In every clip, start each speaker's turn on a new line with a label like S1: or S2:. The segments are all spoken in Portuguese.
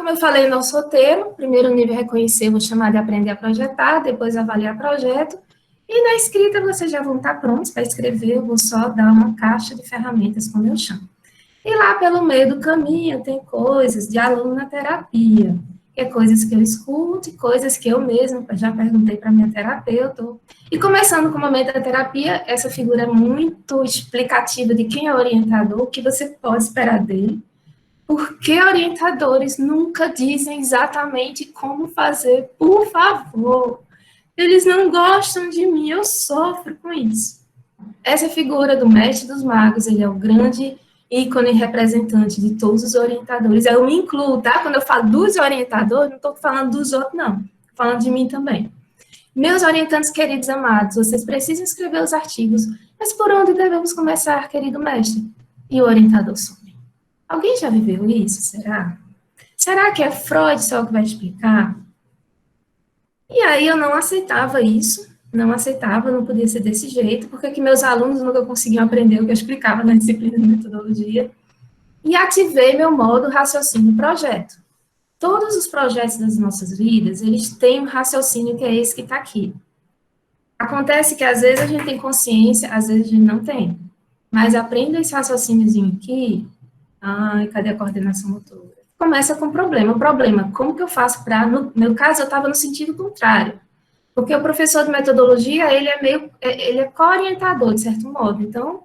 S1: como eu falei no nosso roteiro, primeiro nível é reconhecer, vou chamar de aprender a projetar, depois avaliar projeto, e na escrita vocês já vão estar prontos para escrever, eu vou só dar uma caixa de ferramentas, como eu chamo. E lá pelo meio do caminho tem coisas de aluno na terapia, que é coisas que eu escuto e coisas que eu mesma já perguntei para minha terapeuta. E começando com o momento da terapia, essa figura é muito explicativa de quem é o orientador, o que você pode esperar dele, porque orientadores nunca dizem exatamente como fazer, por favor. Eles não gostam de mim, eu sofro com isso. Essa figura do mestre dos magos, ele é o grande ícone representante de todos os orientadores. Eu me incluo, tá? Quando eu falo dos orientadores, não estou falando dos outros, não. Estou falando de mim também. Meus orientantes queridos amados, vocês precisam escrever os artigos, mas por onde devemos começar, querido mestre? E o orientador some. Alguém já viveu isso, será? Será que é Freud só que vai explicar? E aí eu não aceitava isso, não aceitava, não podia ser desse jeito, porque que meus alunos nunca conseguiam aprender o que eu explicava na disciplina de metodologia, e ativei meu modo raciocínio projeto. Todos os projetos das nossas vidas, eles têm um raciocínio que é esse que está aqui. Acontece que às vezes a gente tem consciência, às vezes a gente não tem. Mas aprenda esse raciocíniozinho aqui, ai, cadê a coordenação motora? Começa com problema. O problema, como que eu faço para... No meu caso, eu estava no sentido contrário. Porque o professor de metodologia, ele é co-orientador, de certo modo. Então,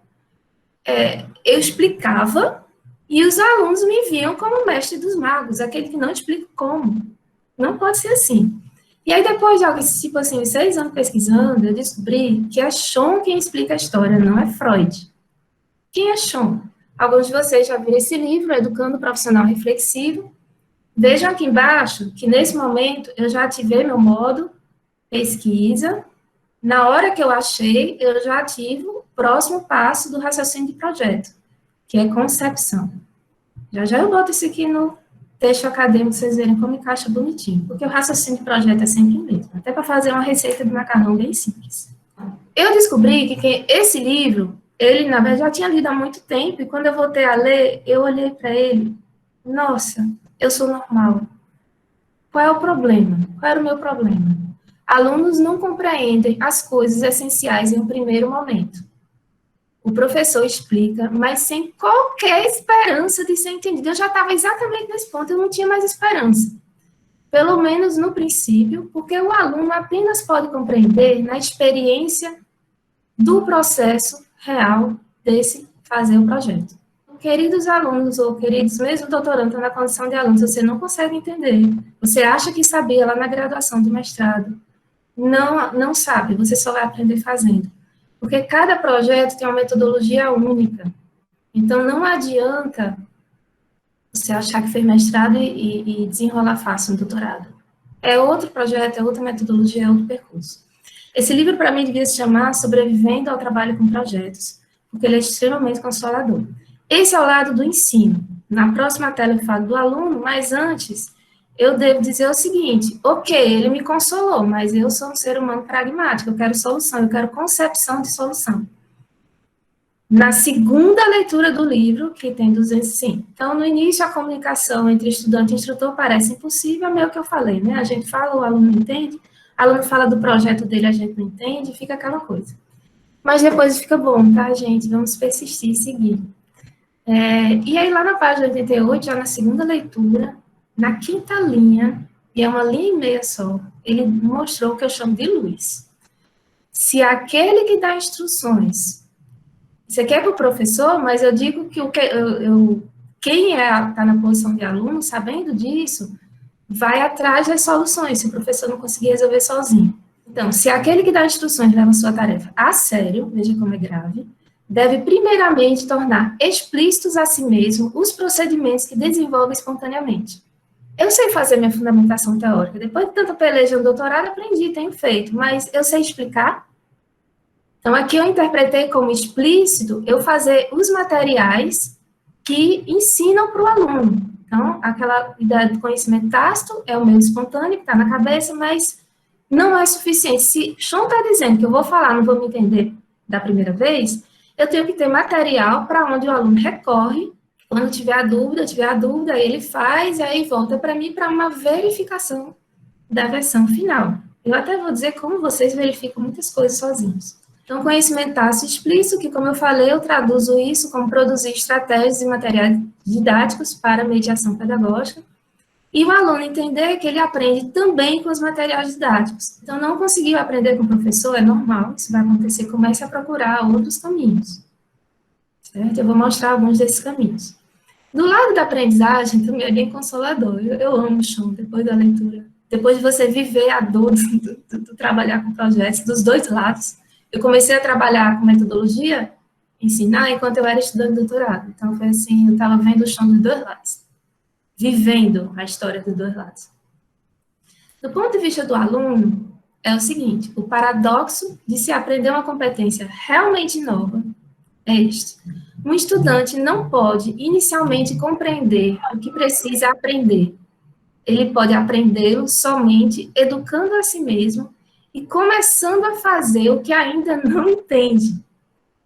S1: eu explicava e os alunos me viam como mestre dos magos, aquele que não explica como. Não pode ser assim. E aí, depois de algo, tipo assim, 6 anos pesquisando, eu descobri que é Schoen quem explica a história, não é Freud. Quem é Schoen? Alguns de vocês já viram esse livro, Educando o Profissional Reflexivo. Vejam aqui embaixo que, nesse momento, eu já ativei meu modo pesquisa. Na hora que eu achei, eu já ativo o próximo passo do raciocínio de projeto, que é concepção. Já já eu boto isso aqui no texto acadêmico, vocês verem como encaixa bonitinho, porque o raciocínio de projeto é sempre o mesmo, até para fazer uma receita de macarrão bem simples. Eu descobri que esse livro, ele, na verdade, já tinha lido há muito tempo, e quando eu voltei a ler, eu olhei para ele, nossa, eu sou normal. Qual é o problema? Qual era o meu problema? Alunos não compreendem as coisas essenciais em um primeiro momento. O professor explica, mas sem qualquer esperança de ser entendido. Eu já estava exatamente nesse ponto, eu não tinha mais esperança. Pelo menos no princípio, porque o aluno apenas pode compreender na experiência do processo real desse fazer o projeto. Queridos alunos, ou queridos mesmo doutorandos na condição de alunos, você não consegue entender. Você acha que sabia lá na graduação do mestrado. Não sabe, você só vai aprender fazendo. Porque cada projeto tem uma metodologia única. Então, não adianta você achar que fez mestrado e desenrolar fácil no doutorado. É outro projeto, é outra metodologia, é outro percurso. Esse livro, para mim, devia se chamar Sobrevivendo ao Trabalho com Projetos, porque ele é extremamente consolador. Esse é o lado do ensino. Na próxima tela eu falo do aluno, mas antes eu devo dizer o seguinte, ok, ele me consolou, mas eu sou um ser humano pragmático, eu quero solução, eu quero concepção de solução. Na segunda leitura do livro, que tem 205. Então, no início, a comunicação entre estudante e instrutor parece impossível, é meio que eu falei, né? A gente fala, o aluno não entende, o aluno fala do projeto dele, a gente não entende, fica aquela coisa. Mas depois fica bom, tá, gente? Vamos persistir e seguir. E aí, lá na página 88, já na segunda leitura, na quinta linha, e é uma linha e meia só, ele mostrou o que eu chamo de luz. Se aquele que dá instruções, isso aqui é para o professor, mas eu digo que quem está na posição de aluno, sabendo disso, vai atrás das soluções, se o professor não conseguir resolver sozinho. Então, se aquele que dá instruções leva a sua tarefa a sério, veja como é grave, deve primeiramente tornar explícitos a si mesmo os procedimentos que desenvolve espontaneamente. Eu sei fazer minha fundamentação teórica, depois de tanta peleja no doutorado, aprendi, tenho feito, mas eu sei explicar? Então, aqui eu interpretei como explícito eu fazer os materiais que ensinam para o aluno. Então, aquela ideia de conhecimento tácito é o meu espontâneo, que está na cabeça, mas não é suficiente. Se Schoen está dizendo que eu vou falar, não vou me entender da primeira vez, eu tenho que ter material para onde o aluno recorre, Quando tiver a dúvida, ele faz, e aí volta para mim para uma verificação da versão final. Eu até vou dizer como vocês verificam muitas coisas sozinhos. Então, conhecimento tácito explícito, que, como eu falei, eu traduzo isso como produzir estratégias e materiais didáticos para mediação pedagógica, e o aluno entender que ele aprende também com os materiais didáticos. Então, não conseguiu aprender com o professor, é normal, isso vai acontecer, comece a procurar outros caminhos, certo? Eu vou mostrar alguns desses caminhos. Do lado da aprendizagem, também é bem consolador, eu amo o chão, depois da leitura, depois de você viver a dor do trabalhar com projetos, dos dois lados. Eu comecei a trabalhar com metodologia, ensinar, enquanto eu era estudante de doutorado, então foi assim, eu estava vendo o chão dos dois lados, vivendo a história dos dois lados. Do ponto de vista do aluno, é o seguinte, o paradoxo de se aprender uma competência realmente nova é este. Um estudante não pode inicialmente compreender o que precisa aprender. Ele pode aprendê-lo somente educando a si mesmo e começando a fazer o que ainda não entende.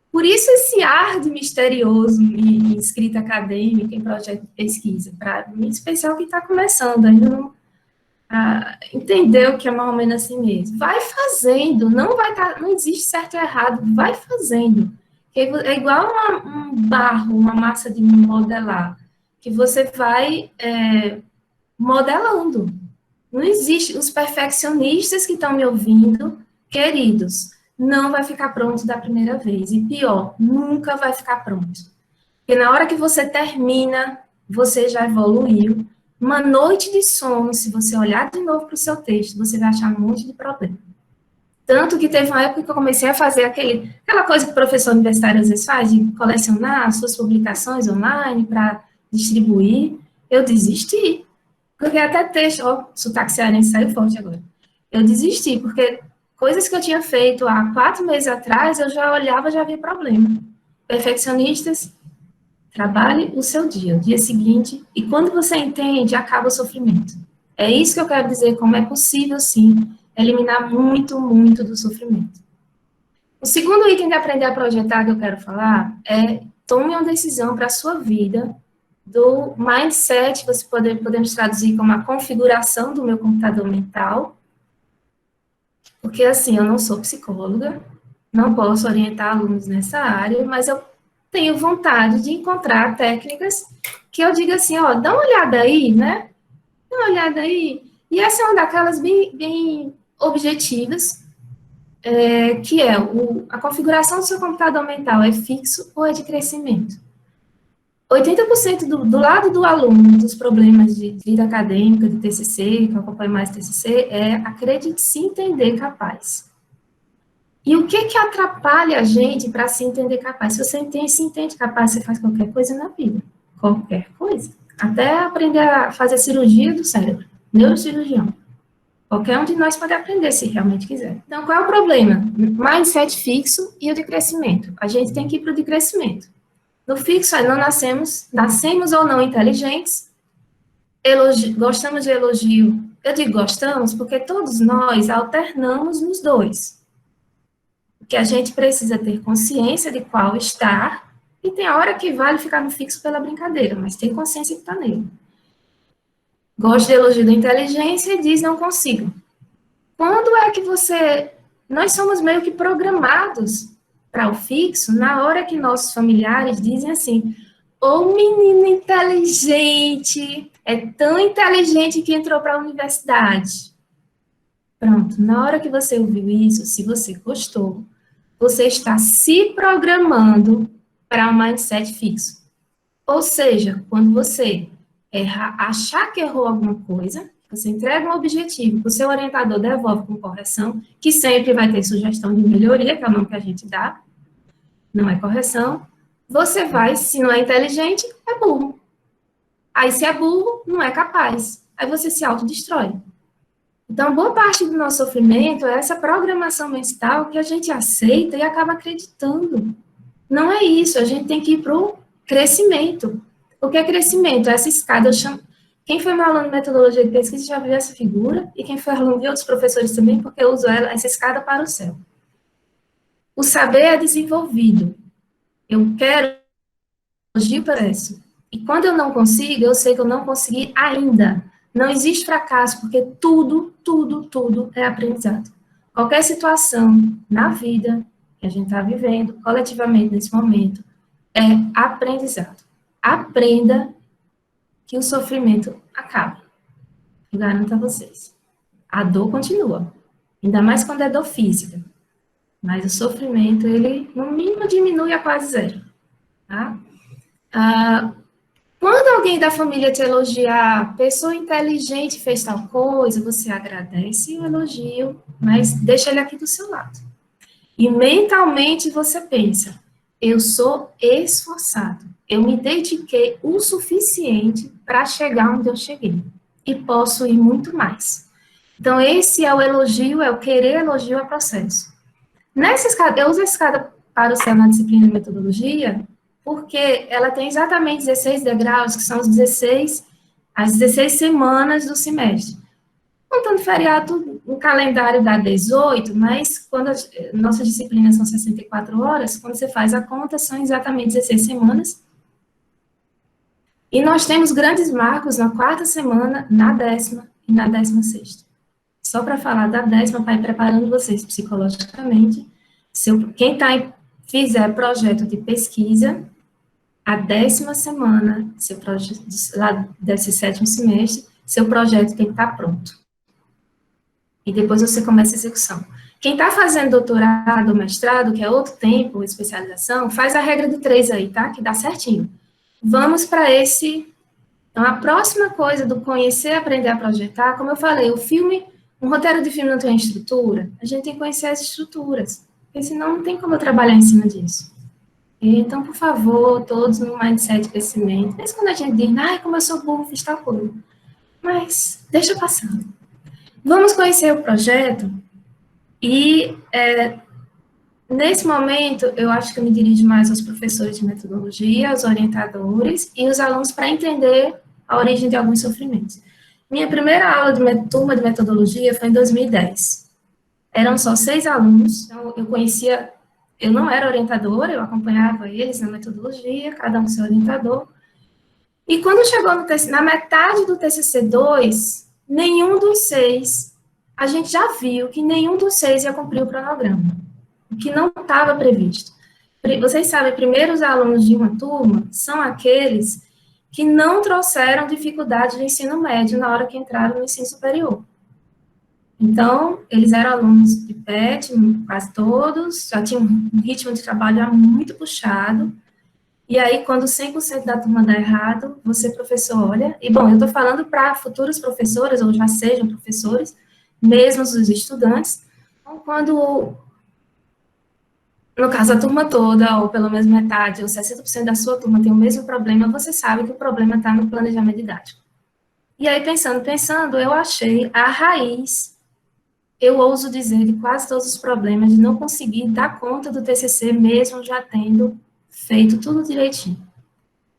S1: Por isso esse ar de misterioso em escrita acadêmica, em projeto de pesquisa, para mim, em especial que está começando, ainda não entender o que é mais ou menos assim mesmo. Vai fazendo, não existe certo e errado, vai fazendo. É igual um barro, uma massa de modelar, que você vai modelando. Não existe, os perfeccionistas que estão me ouvindo, queridos, não vai ficar pronto da primeira vez. E pior, nunca vai ficar pronto. Porque na hora que você termina, você já evoluiu. Uma noite de sono, se você olhar de novo para o seu texto, você vai achar um monte de problema. Tanto que teve uma época que eu comecei a fazer aquela coisa que o professor universitário às vezes faz, de colecionar as suas publicações online para distribuir. Eu desisti. Porque até texto, ó, sotaque cearense saiu forte agora. Eu desisti, porque coisas que eu tinha feito há 4 meses atrás, eu já olhava, já via problema. Perfeccionistas, trabalhe o seu dia, o dia seguinte, e quando você entende, acaba o sofrimento. É isso que eu quero dizer, como é possível, sim, eliminar muito, muito do sofrimento. O segundo item de aprender a projetar que eu quero falar é tome uma decisão para a sua vida do mindset, podemos traduzir como a configuração do meu computador mental, porque assim, eu não sou psicóloga, não posso orientar alunos nessa área, mas eu tenho vontade de encontrar técnicas que eu diga assim, ó, dá uma olhada aí, né? Dá uma olhada aí. E essa é uma daquelas bem objetivas, que é a configuração do seu computador mental é fixo ou é de crescimento? 80% do lado do aluno, dos problemas de vida acadêmica, de TCC, que eu acompanho mais TCC, é acredite se entender capaz. E o que atrapalha a gente para se entender capaz? Se você se entende capaz, você faz qualquer coisa na vida. Qualquer coisa. Até aprender a fazer cirurgia do cérebro. Neurocirurgião. Qualquer um de nós pode aprender, se realmente quiser. Então, qual é o problema? Mindset fixo e o de crescimento. A gente tem que ir para o de crescimento. No fixo, não nascemos ou não inteligentes, gostamos de elogio. Eu digo gostamos porque todos nós alternamos nos dois. Porque a gente precisa ter consciência de qual estar, e tem a hora que vale ficar no fixo pela brincadeira, mas tem consciência que está nele. Gosto de elogio da inteligência e diz não consigo. Quando é que nós somos meio que programados para o fixo, na hora que nossos familiares dizem assim, ô menino inteligente, é tão inteligente que entrou para a universidade. Pronto, na hora que você ouviu isso, se você gostou, você está se programando para um mindset fixo. Ou seja, quando você achar que errou alguma coisa, você entrega um objetivo, o seu orientador devolve com correção, que sempre vai ter sugestão de melhoria, que é o nome que a gente dá, não é correção, você vai, se não é inteligente, é burro. Aí, se é burro, não é capaz. Aí você se autodestrói. Então, boa parte do nosso sofrimento é essa programação mental que a gente aceita e acaba acreditando. Não é isso, a gente tem que ir para o crescimento. O que é crescimento? Essa escada, eu chamo... Quem foi meu aluno de metodologia de pesquisa já viu essa figura, e quem foi aluno de outros professores também, porque eu uso essa escada para o céu. O saber é desenvolvido. Eu quero elogio para isso. E quando eu não consigo, eu sei que eu não consegui ainda. Não existe fracasso, porque tudo, tudo, tudo é aprendizado. Qualquer situação na vida que a gente está vivendo, coletivamente nesse momento, é aprendizado. Aprenda que o sofrimento acaba. Eu garanto a vocês. A dor continua. Ainda mais quando é dor física. Mas o sofrimento, ele, no mínimo, diminui a quase zero. Tá? Quando alguém da família te elogiar, pessoa inteligente fez tal coisa, você agradece o elogio, mas deixa ele aqui do seu lado. E mentalmente você pensa, eu sou esforçado, eu me dediquei o suficiente para chegar onde eu cheguei. E posso ir muito mais. Então, esse é o elogio, é o querer elogio ao processo. Nessa escada, eu uso a escada para o céu na disciplina de metodologia, porque ela tem exatamente 16 degraus, que são as 16 semanas do semestre. Contando feriado, o calendário dá 18, mas quando nossas disciplinas são 64 horas, quando você faz a conta, são exatamente 16 semanas. E nós temos grandes marcos na quarta semana, na 10ª e na 16ª. Só para falar da 10ª, para ir preparando vocês psicologicamente. Quem fizer projeto de pesquisa, a 10ª semana, lá desse 7º semestre, seu projeto tem que estar pronto. E depois você começa a execução. Quem está fazendo doutorado ou mestrado, que é outro tempo, especialização, faz a regra de 3 aí, tá? Que dá certinho. Vamos para esse... Então, a próxima coisa do conhecer, aprender a projetar, como eu falei, um roteiro de filme não tem estrutura, a gente tem que conhecer as estruturas, porque senão não tem como eu trabalhar em cima disso. Então, por favor, todos no mindset de crescimento, mesmo quando a gente diz, ai, como eu sou burro, fiz tal coisa. Mas, deixa passar. Vamos conhecer o projeto e, nesse momento, eu acho que eu me dirijo mais aos professores de metodologia, aos orientadores e os alunos para entender a origem de alguns sofrimentos. Minha primeira aula de turma de metodologia foi em 2010. Eram só 6 alunos, então eu não era orientadora, eu acompanhava eles na metodologia, cada um seu orientador. E quando chegou na metade do TCC2, nenhum dos 6, a gente já viu que nenhum dos 6 ia cumprir o cronograma, o que não estava previsto. Vocês sabem, primeiro os alunos de uma turma são aqueles que não trouxeram dificuldade do ensino médio na hora que entraram no ensino superior. Então, eles eram alunos de PET, quase todos, já tinham um ritmo de trabalho já muito puxado, e aí, quando 100% da turma dá errado, você, professor, olha, e bom, eu estou falando para futuros professores, ou já sejam professores, mesmo os estudantes, então, quando, no caso, a turma toda, ou pelo menos metade, ou 60% da sua turma tem o mesmo problema, você sabe que o problema está no planejamento didático. E aí, pensando, eu achei a raiz, eu ouso dizer, de quase todos os problemas, de não conseguir dar conta do TCC, mesmo já tendo feito tudo direitinho.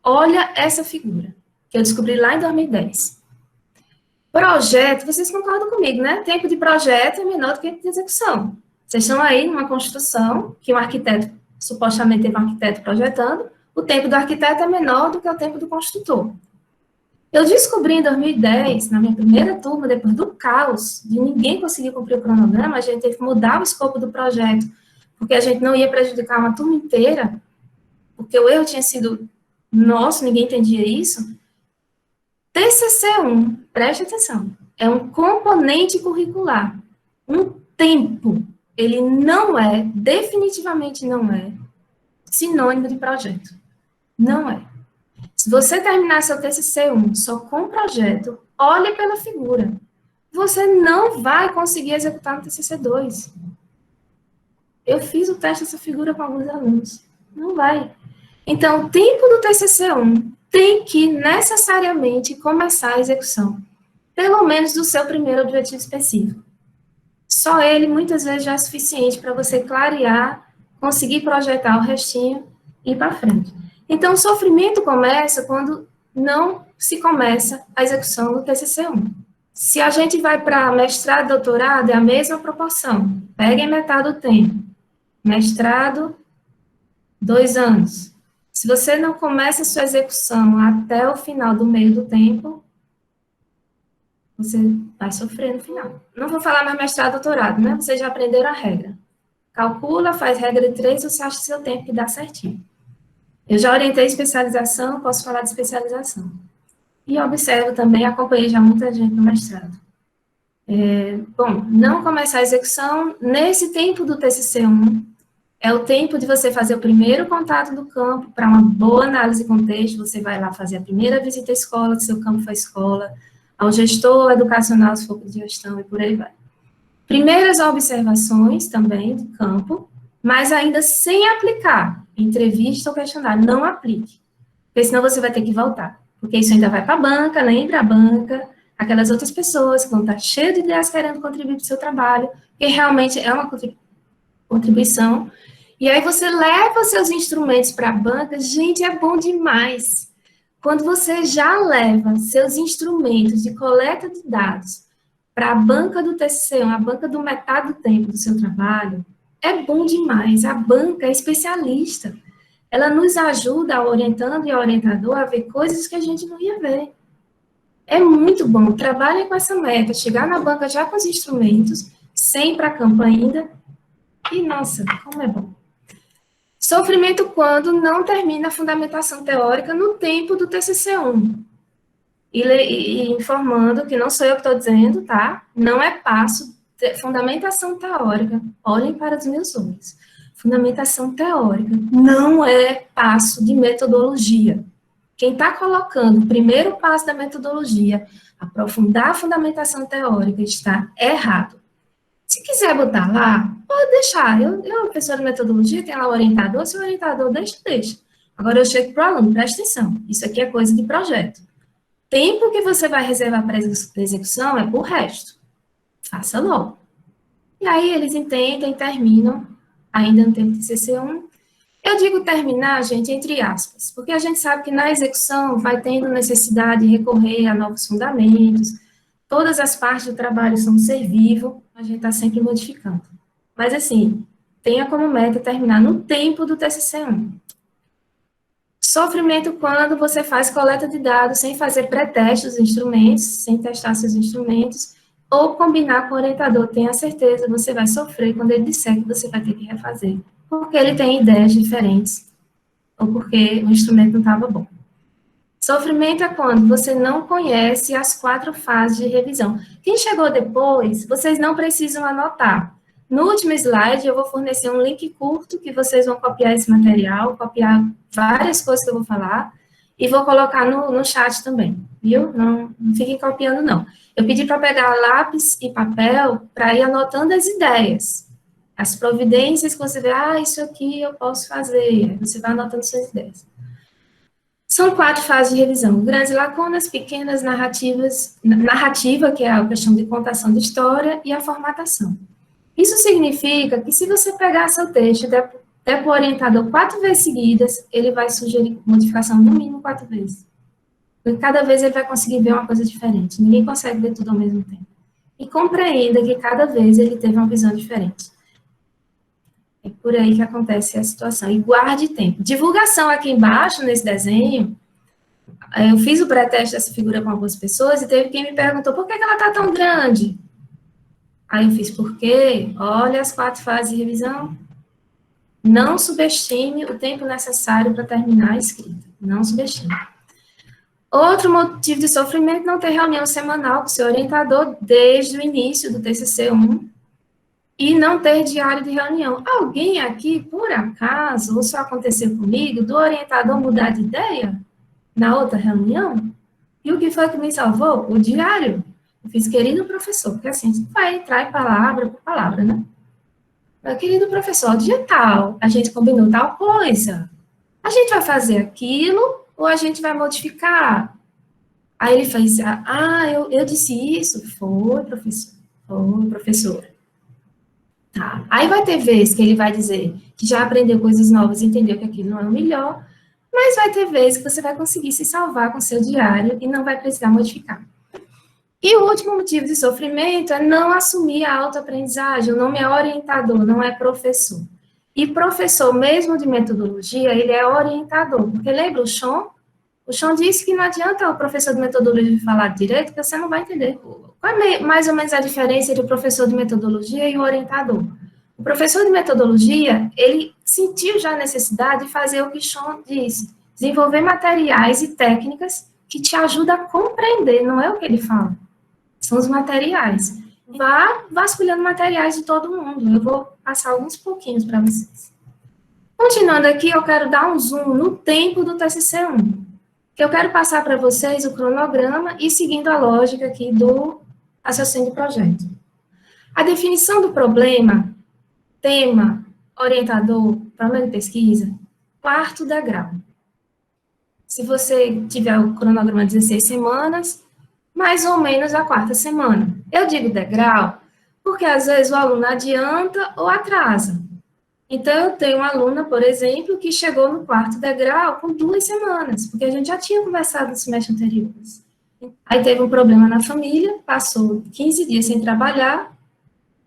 S1: Olha essa figura, que eu descobri lá em 2010. Projeto, vocês concordam comigo, né? Tempo de projeto é menor do que tempo de execução. Vocês estão aí numa construção, que um arquiteto, supostamente teve um arquiteto projetando, o tempo do arquiteto é menor do que o tempo do construtor. Eu descobri em 2010, na minha primeira turma, depois do caos, de ninguém conseguir cumprir o cronograma, a gente teve que mudar o escopo do projeto, porque a gente não ia prejudicar uma turma inteira, porque o erro tinha sido nosso, ninguém entendia isso. TCC1, preste atenção, é um componente curricular. Um tempo, ele não é, definitivamente não é, sinônimo de projeto. Não é. Se você terminar seu TCC1 só com projeto, olhe pela figura. Você não vai conseguir executar no TCC2. Eu fiz o teste dessa figura com alguns alunos. Não vai. Então, o tempo do TCC1 tem que necessariamente começar a execução, pelo menos do seu primeiro objetivo específico. Só ele, muitas vezes, já é suficiente para você clarear, conseguir projetar o restinho e ir para frente. Então, o sofrimento começa quando não se começa a execução do TCC1. Se a gente vai para mestrado, doutorado, é a mesma proporção. Peguem metade do tempo. Mestrado, 2 anos. Se você não começa a sua execução até o final do meio do tempo, você vai sofrer no final. Não vou falar mais mestrado, doutorado, né? Vocês já aprenderam a regra. Calcula, faz regra de 3, você acha seu tempo que dá certinho. Eu já orientei especialização, posso falar de especialização. E observo também, acompanhei já muita gente no mestrado. Bom, não começar a execução nesse tempo do TCC1, é o tempo de você fazer o primeiro contato do campo para uma boa análise de contexto, você vai lá fazer a primeira visita à escola, se seu campo for escola, ao gestor educacional, se for de gestão, e por aí vai. Primeiras observações também do campo, mas ainda sem aplicar, entrevista ou questionário, não aplique, porque senão você vai ter que voltar, porque isso ainda vai para a banca, lembra a banca, aquelas outras pessoas que vão estar cheias de ideias querendo contribuir para o seu trabalho, que realmente é uma contribuição, e aí você leva seus instrumentos para a banca, gente, é bom demais. Quando você já leva seus instrumentos de coleta de dados para a banca do TCC, a banca do metade do tempo do seu trabalho, é bom demais. A banca é especialista. Ela nos ajuda, a orientando e a orientador, a ver coisas que a gente não ia ver. É muito bom. Trabalhem com essa meta, chegar na banca já com os instrumentos, sem ir para campo ainda, e, nossa, como é bom. Sofrimento quando não termina a fundamentação teórica no tempo do TCC1. E informando que não sou eu que estou dizendo, tá? Não é passo, fundamentação teórica. Olhem para os meus olhos. Fundamentação teórica não é passo de metodologia. Quem está colocando o primeiro passo da metodologia, aprofundar a fundamentação teórica, está errado. Se quiser botar lá, pode deixar. Eu professora de metodologia, tem lá o orientador, se o orientador deixa, deixa. Agora eu chego para o aluno, presta atenção, isso aqui é coisa de projeto. Tempo que você vai reservar para execução é por resto. Faça logo. E aí eles entendem, terminam, ainda no tempo de CC1. Eu digo terminar, gente, entre aspas, porque a gente sabe que na execução vai tendo necessidade de recorrer a novos fundamentos, todas as partes do trabalho são um ser vivo, a gente está sempre modificando. Mas, assim, tenha como meta terminar no tempo do TCC1. Sofrimento quando você faz coleta de dados sem fazer pré-teste dos instrumentos, sem testar seus instrumentos, ou combinar com o orientador, tenha certeza, você vai sofrer quando ele disser que você vai ter que refazer, porque ele tem ideias diferentes, ou porque o instrumento não estava bom. Sofrimento é quando você não conhece as 4 fases de revisão. Quem chegou depois, vocês não precisam anotar. No último slide, eu vou fornecer um link curto que vocês vão copiar esse material, copiar várias coisas que eu vou falar, e vou colocar no chat também, viu? Não fiquem copiando, não. Eu pedi para pegar lápis e papel para ir anotando as ideias, as providências que você vê, isso aqui eu posso fazer, você vai anotando suas ideias. São 4 fases de revisão: grandes lacunas, pequenas narrativas, narrativa, que é a questão de contação de história, e a formatação. Isso significa que se você pegar seu texto e der para o orientador 4 vezes seguidas, ele vai sugerir modificação no mínimo 4 vezes. Porque cada vez ele vai conseguir ver uma coisa diferente. Ninguém consegue ver tudo ao mesmo tempo. E compreenda que cada vez ele teve uma visão diferente. É por aí que acontece a situação. E guarde tempo. Divulgação aqui embaixo, nesse desenho, eu fiz o pré-teste dessa figura com algumas pessoas e teve quem me perguntou por que ela está tão grande? Aí eu fiz, por quê? Olha as 4 fases de revisão. Não subestime o tempo necessário para terminar a escrita. Não subestime. Outro motivo de sofrimento, não ter reunião semanal com o seu orientador desde o início do TCC1 e não ter diário de reunião. Alguém aqui, por acaso, ou só aconteceu comigo, do orientador mudar de ideia na outra reunião? E o que foi que me salvou? O diário. Eu fiz, querido professor, porque assim, a gente vai entrar palavra por palavra, né? Meu querido professor, dia tal, a gente combinou tal coisa. A gente vai fazer aquilo ou a gente vai modificar? Aí ele fez, eu disse isso? Foi, professor. Foi, professora. Tá. Aí vai ter vez que ele vai dizer que já aprendeu coisas novas e entendeu que aquilo não é o melhor, mas vai ter vez que você vai conseguir se salvar com seu diário e não vai precisar modificar. E o último motivo de sofrimento é não assumir a autoaprendizagem. O nome é orientador, não é professor. E professor mesmo de metodologia, ele é orientador, porque lembra o Sean? O Sean disse que não adianta o professor de metodologia falar direito, que você não vai entender. Qual é mais ou menos a diferença entre o professor de metodologia e o orientador? O professor de metodologia, ele sentiu já a necessidade de fazer o que Sean disse, desenvolver materiais e técnicas que te ajudam a compreender, não é o que ele fala, são os materiais. Vá vasculhando materiais de todo mundo, eu vou passar alguns pouquinhos para vocês. Continuando aqui, eu quero dar um zoom no tempo do TCC1, que eu quero passar para vocês o cronograma e seguindo a lógica aqui do raciocínio de projeto. A definição do problema, tema, orientador, problema de pesquisa, quarto degrau. Se você tiver o cronograma de 16 semanas, mais ou menos a quarta semana. Eu digo degrau porque às vezes o aluno adianta ou atrasa. Então, eu tenho uma aluna, por exemplo, que chegou no quarto degrau com 2 semanas, porque a gente já tinha conversado no semestre anterior. Aí teve um problema na família, passou 15 dias sem trabalhar,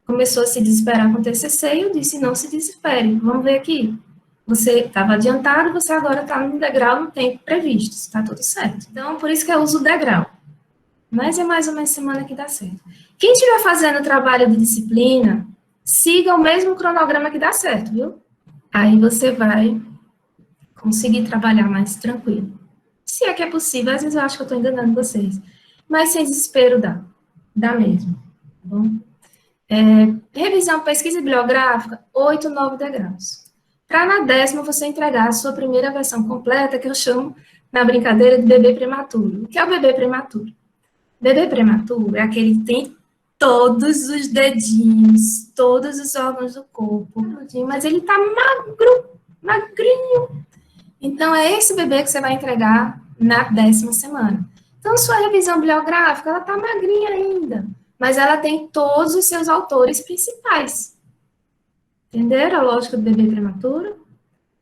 S1: começou a se desesperar com o TCC, e eu disse, não se desespere, vamos ver aqui. Você estava adiantado, você agora está no degrau no tempo previsto, está tudo certo. Então, por isso que eu uso o degrau. Mas é mais ou menos semana que dá certo. Quem estiver fazendo trabalho de disciplina, siga o mesmo cronograma que dá certo, viu? Aí você vai conseguir trabalhar mais tranquilo. Se é que é possível, às vezes eu acho que eu estou enganando vocês. Mas sem desespero dá mesmo, tá bom? Revisão, pesquisa bibliográfica, 8, 9 degraus. Para na 10ª você entregar a sua primeira versão completa, que eu chamo, na brincadeira, de bebê prematuro. O que é o bebê prematuro? Bebê prematuro é aquele que tem todos os dedinhos, todos os órgãos do corpo, mas ele tá magro, magrinho. Então, é esse bebê que você vai entregar na 10ª semana. Então, sua revisão bibliográfica, ela tá magrinha ainda, mas ela tem todos os seus autores principais. Entenderam a lógica do bebê prematuro?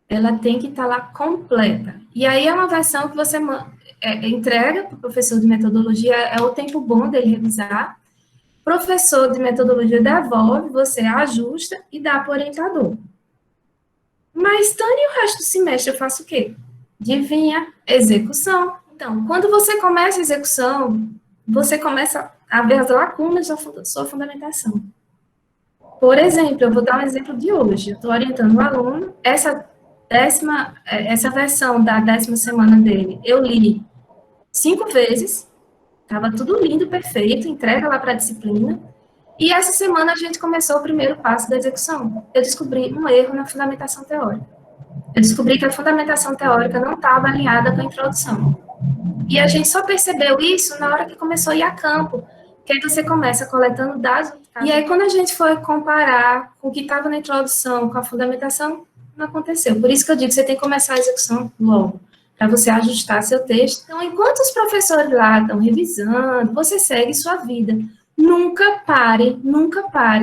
S1: Ela tem que estar lá completa. E aí é uma versão que você entrega para o professor de metodologia, é o tempo bom dele revisar. Professor de metodologia devolve, você ajusta e dá para o orientador. Mas, Tânia, e o resto do semestre eu faço o quê? Adivinha? Execução. Então, quando você começa a execução, você começa a ver as lacunas da sua fundamentação. Por exemplo, eu vou dar um exemplo de hoje. Eu estou orientando um aluno, essa versão da 10ª semana dele, eu li 5 vezes, estava tudo lindo, perfeito, entrega lá para a disciplina, e essa semana a gente começou o primeiro passo da execução. Eu descobri um erro na fundamentação teórica. Eu descobri que a fundamentação teórica não estava alinhada com a introdução. E a gente só percebeu isso na hora que começou a ir a campo, que aí você começa coletando dados, e aí quando a gente foi comparar com o que estava na introdução com a fundamentação, não aconteceu. Por isso que eu digo que você tem que começar a execução logo, para você ajustar seu texto. Então, enquanto os professores lá estão revisando, você segue sua vida. Nunca pare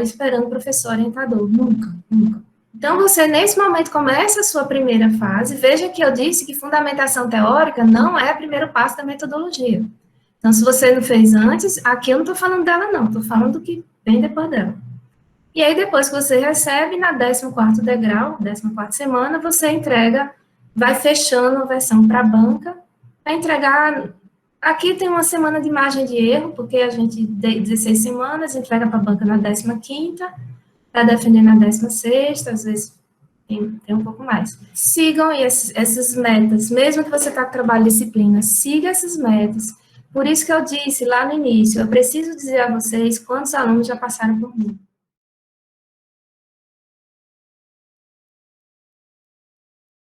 S1: esperando o professor orientador. Nunca, nunca. Então, você, nesse momento, começa a sua primeira fase. Veja que eu disse que fundamentação teórica não é o primeiro passo da metodologia. Então, se você não fez antes, aqui eu não estou falando dela, não. Estou falando do que vem depois dela. E aí, depois que você recebe, na 14º degrau, 14ª semana, você entrega, vai fechando a versão para a banca, para entregar. Aqui tem uma semana de margem de erro, porque a gente, 16 semanas, entrega para a banca na 15ª, para defender na 16ª, às vezes tem um pouco mais. Sigam essas metas, mesmo que você está com trabalho de disciplina, siga essas metas. Por isso que eu disse lá no início, eu preciso dizer a vocês quantos alunos já passaram por mim.